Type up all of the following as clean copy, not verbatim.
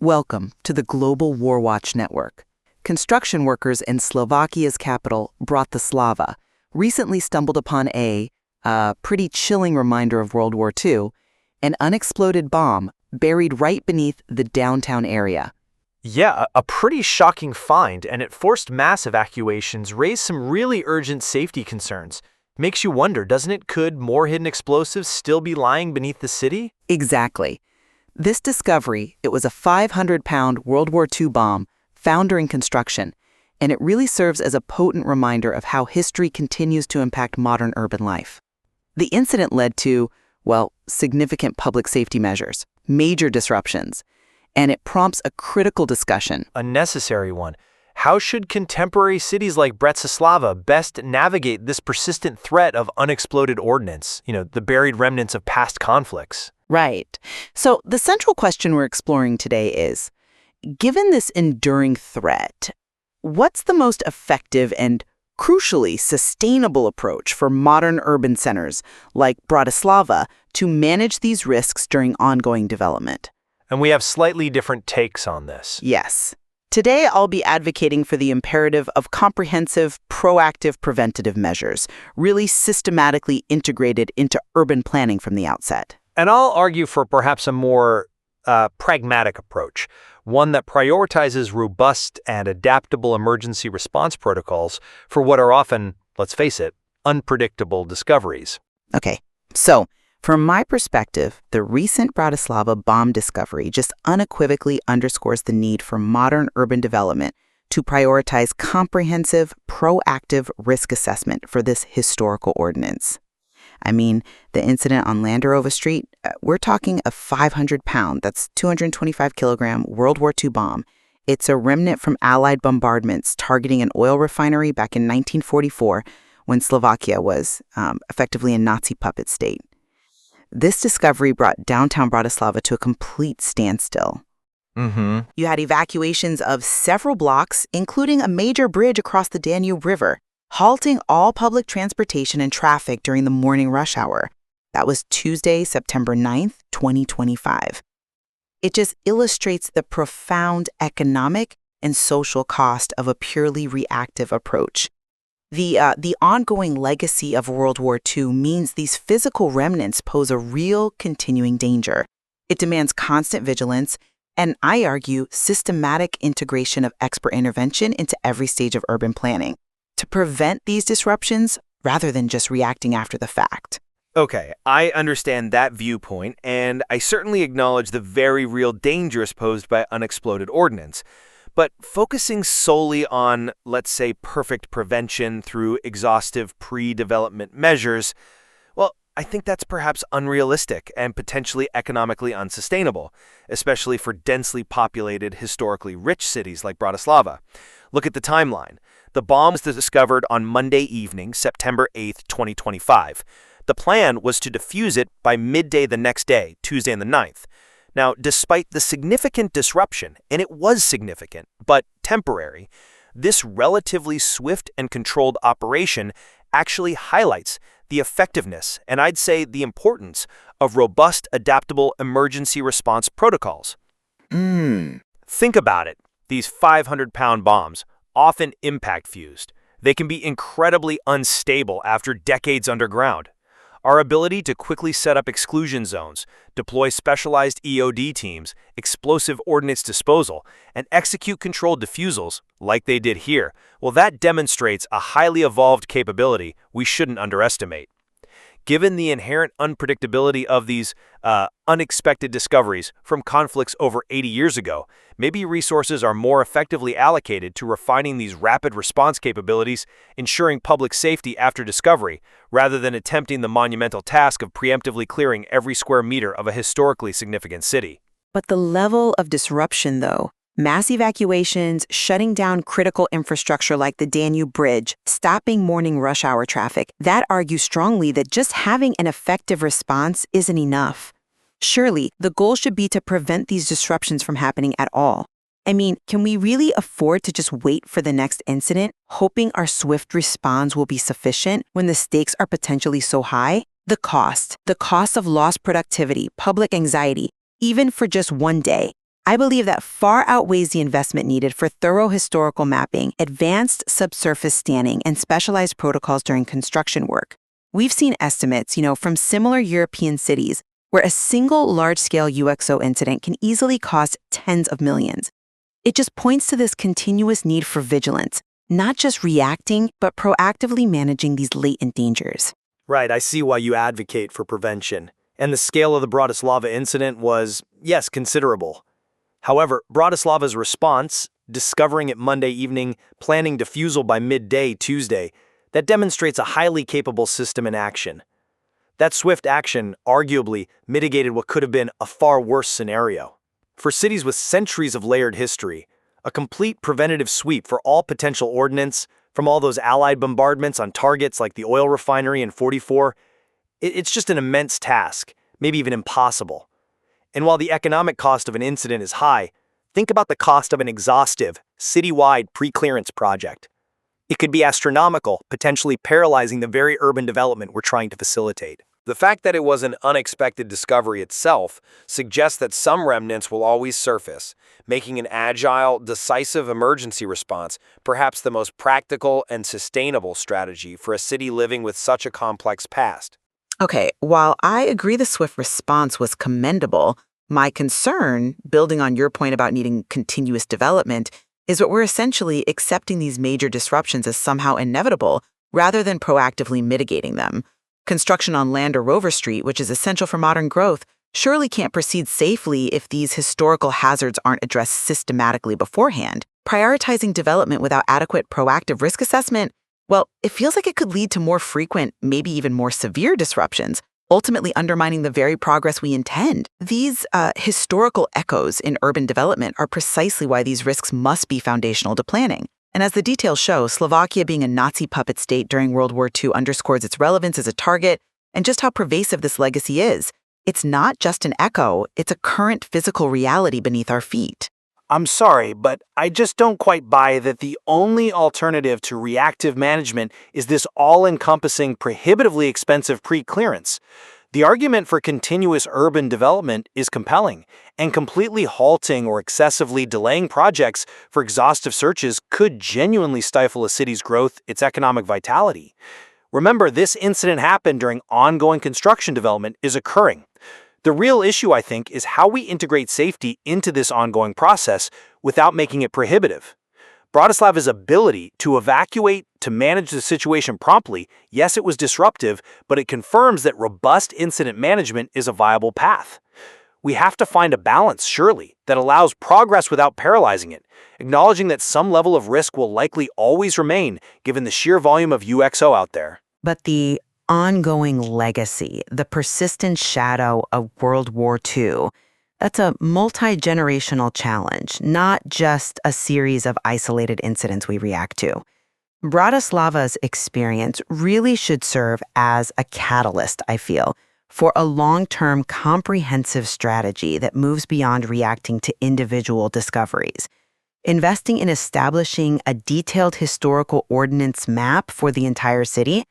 Welcome to the Global WarWatch Network. Construction workers in Slovakia's capital, Bratislava, recently stumbled upon a pretty chilling reminder of World War II, an unexploded bomb buried right beneath the downtown area. Yeah, a pretty shocking find, and it forced mass evacuations, raised some really urgent safety concerns. Makes you wonder, doesn't it, could more hidden explosives still be lying beneath the city? Exactly. This discovery, it was a 500-pound World War II bomb found during construction, and it really serves as a potent reminder of how history continues to impact modern urban life. The incident led to, significant public safety measures, major disruptions, and it prompts a critical discussion. A necessary one. How should contemporary cities like Bratislava best navigate this persistent threat of unexploded ordnance, the buried remnants of past conflicts? Right. So the central question we're exploring today is, given this enduring threat, what's the most effective and crucially sustainable approach for modern urban centers like Bratislava to manage these risks during ongoing development? And we have slightly different takes on this. Yes. Today, I'll be advocating for the imperative of comprehensive, proactive preventative measures, really systematically integrated into urban planning from the outset. And I'll argue for perhaps a more pragmatic approach, one that prioritizes robust and adaptable emergency response protocols for what are often, let's face it, unpredictable discoveries. Okay, so from my perspective, the recent Bratislava bomb discovery just unequivocally underscores the need for modern urban development to prioritize comprehensive, proactive risk assessment for this historical ordnance. I mean, the incident on Landerova Street, we're talking a 500-pound, that's 225-kilogram World War II bomb. It's a remnant from Allied bombardments targeting an oil refinery back in 1944 when Slovakia was effectively a Nazi puppet state. This discovery brought downtown Bratislava to a complete standstill. You had evacuations of several blocks, including a major bridge across the Danube River, halting all public transportation and traffic during the morning rush hour. That was Tuesday, September 9th, 2025. It just illustrates the profound economic and social cost of a purely reactive approach. The ongoing legacy of World War II means these physical remnants pose a real continuing danger. It demands constant vigilance and, I argue, systematic integration of expert intervention into every stage of urban planning to prevent these disruptions rather than just reacting after the fact. Okay, I understand that viewpoint, and I certainly acknowledge the very real dangers posed by unexploded ordnance. But focusing solely on, let's say, perfect prevention through exhaustive pre-development measures, I think that's perhaps unrealistic and potentially economically unsustainable, especially for densely populated, historically rich cities like Bratislava. Look at the timeline. The bomb was discovered on Monday evening, September 8th, 2025. The plan was to defuse it by midday the next day, Tuesday the 9th. Now, despite the significant disruption, and it was significant, but temporary, this relatively swift and controlled operation actually highlights the effectiveness, and I'd say the importance, of robust, adaptable emergency response protocols. Think about it. These 500-pound bombs, often impact-fused, they can be incredibly unstable after decades underground. Our ability to quickly set up exclusion zones, deploy specialized EOD teams, explosive ordnance disposal, and execute controlled defusals, like they did here, that demonstrates a highly evolved capability we shouldn't underestimate. Given the inherent unpredictability of these unexpected discoveries from conflicts over 80 years ago, maybe resources are more effectively allocated to refining these rapid response capabilities, ensuring public safety after discovery, rather than attempting the monumental task of preemptively clearing every square meter of a historically significant city. But the level of disruption, though, mass evacuations, shutting down critical infrastructure like the Danube Bridge, stopping morning rush hour traffic, that argues strongly that just having an effective response isn't enough. Surely, the goal should be to prevent these disruptions from happening at all. I mean, can we really afford to just wait for the next incident, hoping our swift response will be sufficient when the stakes are potentially so high? The cost of lost productivity, public anxiety, even for just one day, I believe that far outweighs the investment needed for thorough historical mapping, advanced subsurface scanning, and specialized protocols during construction work. We've seen estimates, from similar European cities where a single large-scale UXO incident can easily cost tens of millions. It just points to this continuous need for vigilance, not just reacting, but proactively managing these latent dangers. Right, I see why you advocate for prevention. And the scale of the Bratislava incident was, yes, considerable. However, Bratislava's response, discovering it Monday evening, planning defusal by midday Tuesday, that demonstrates a highly capable system in action. That swift action arguably mitigated what could have been a far worse scenario. For cities with centuries of layered history, a complete preventative sweep for all potential ordnance, from all those Allied bombardments on targets like the oil refinery in '44, it's just an immense task, maybe even impossible. And while the economic cost of an incident is high, think about the cost of an exhaustive, citywide pre-clearance project. It could be astronomical, potentially paralyzing the very urban development we're trying to facilitate. The fact that it was an unexpected discovery itself suggests that some remnants will always surface, making an agile, decisive emergency response perhaps the most practical and sustainable strategy for a city living with such a complex past. Okay, while I agree the swift response was commendable, my concern, building on your point about needing continuous development, is that we're essentially accepting these major disruptions as somehow inevitable rather than proactively mitigating them. Construction on Land or Rover Street, which is essential for modern growth, surely can't proceed safely if these historical hazards aren't addressed systematically beforehand. Prioritizing development without adequate proactive risk assessment, well, it feels like it could lead to more frequent, maybe even more severe disruptions, ultimately undermining the very progress we intend. These historical echoes in urban development are precisely why these risks must be foundational to planning. And as the details show, Slovakia being a Nazi puppet state during World War II underscores its relevance as a target and just how pervasive this legacy is. It's not just an echo, it's a current physical reality beneath our feet. I'm sorry, but I just don't quite buy that the only alternative to reactive management is this all-encompassing, prohibitively expensive pre-clearance. The argument for continuous urban development is compelling, and completely halting or excessively delaying projects for exhaustive searches could genuinely stifle a city's growth, its economic vitality. Remember, this incident happened during ongoing construction development is occurring. The real issue, I think, is how we integrate safety into this ongoing process without making it prohibitive. Bratislava's ability to evacuate, to manage the situation promptly, yes, it was disruptive, but it confirms that robust incident management is a viable path. We have to find a balance, surely, that allows progress without paralyzing it, acknowledging that some level of risk will likely always remain given the sheer volume of UXO out there. But the ongoing legacy, the persistent shadow of World War II, that's a multi-generational challenge, not just a series of isolated incidents we react to. Bratislava's experience really should serve as a catalyst, I feel, for a long-term comprehensive strategy that moves beyond reacting to individual discoveries. Investing in establishing a detailed historical ordnance map for the entire city,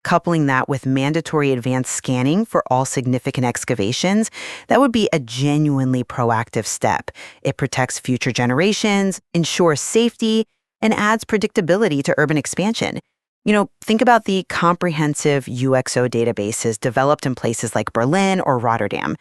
coupling that with mandatory advanced scanning for all significant excavations, that would be a genuinely proactive step. It protects future generations, ensures safety, and adds predictability to urban expansion. Think about the comprehensive UXO databases developed in places like Berlin or Rotterdam.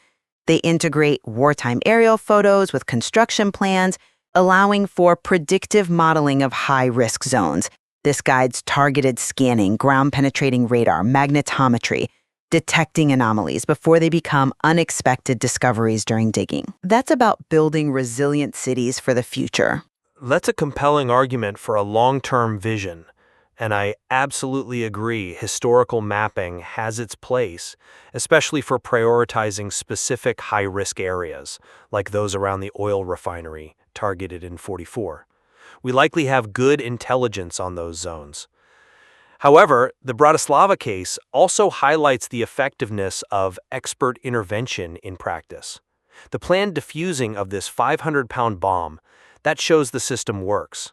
They integrate wartime aerial photos with construction plans, allowing for predictive modeling of high-risk zones. This guides targeted scanning, ground-penetrating radar, magnetometry, detecting anomalies before they become unexpected discoveries during digging. That's about building resilient cities for the future. That's a compelling argument for a long-term vision, and I absolutely agree historical mapping has its place, especially for prioritizing specific high-risk areas, like those around the oil refinery targeted in '44. We likely have good intelligence on those zones. However, the Bratislava case also highlights the effectiveness of expert intervention in practice. The planned defusing of this 500-pound bomb, that shows the system works.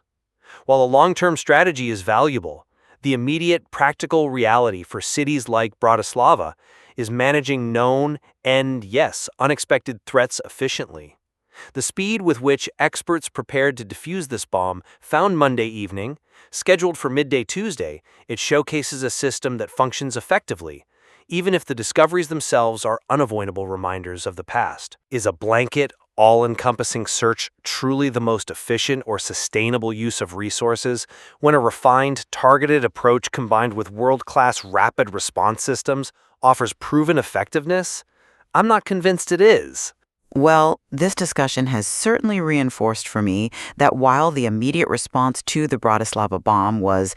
While a long-term strategy is valuable, the immediate practical reality for cities like Bratislava is managing known and, yes, unexpected threats efficiently. The speed with which experts prepared to defuse this bomb found Monday evening, scheduled for midday Tuesday, it showcases a system that functions effectively, even if the discoveries themselves are unavoidable reminders of the past. Is a blanket, all-encompassing search truly the most efficient or sustainable use of resources when a refined, targeted approach combined with world-class rapid response systems offers proven effectiveness? I'm not convinced it is. Well, this discussion has certainly reinforced for me that while the immediate response to the Bratislava bomb was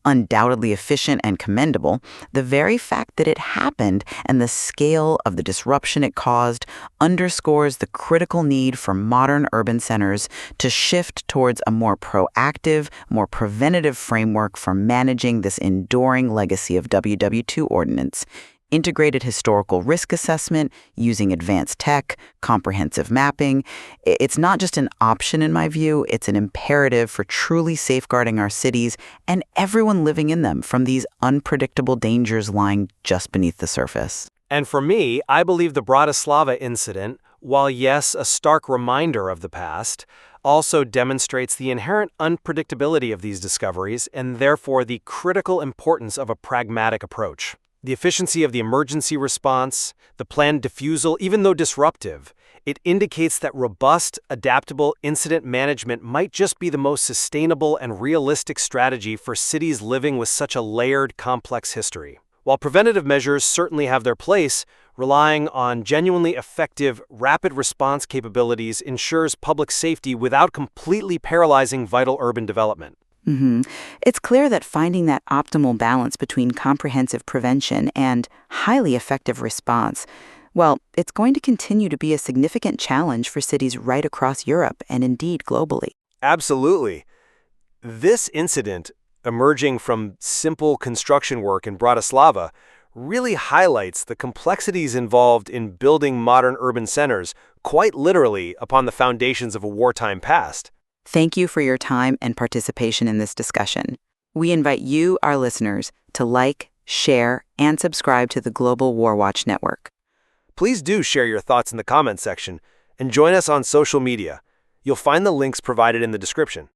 undoubtedly efficient and commendable, the very fact that it happened and the scale of the disruption it caused underscores the critical need for modern urban centers to shift towards a more proactive, more preventative framework for managing this enduring legacy of WWII ordnance. Integrated historical risk assessment using advanced tech, comprehensive mapping. It's not just an option in my view, it's an imperative for truly safeguarding our cities and everyone living in them from these unpredictable dangers lying just beneath the surface. And for me, I believe the Bratislava incident, while yes, a stark reminder of the past, also demonstrates the inherent unpredictability of these discoveries and therefore the critical importance of a pragmatic approach. The efficiency of the emergency response, the planned defusal, even though disruptive, it indicates that robust, adaptable incident management might just be the most sustainable and realistic strategy for cities living with such a layered, complex history. While preventative measures certainly have their place, relying on genuinely effective, rapid response capabilities ensures public safety without completely paralyzing vital urban development. It's clear that finding that optimal balance between comprehensive prevention and highly effective response, well, it's going to continue to be a significant challenge for cities right across Europe and indeed globally. Absolutely. This incident, emerging from simple construction work in Bratislava, really highlights the complexities involved in building modern urban centers, quite literally upon the foundations of a wartime past. Thank you for your time and participation in this discussion. We invite you, our listeners, to like, share, and subscribe to the Global WarWatch Network. Please do share your thoughts in the comments section and join us on social media. You'll find the links provided in the description.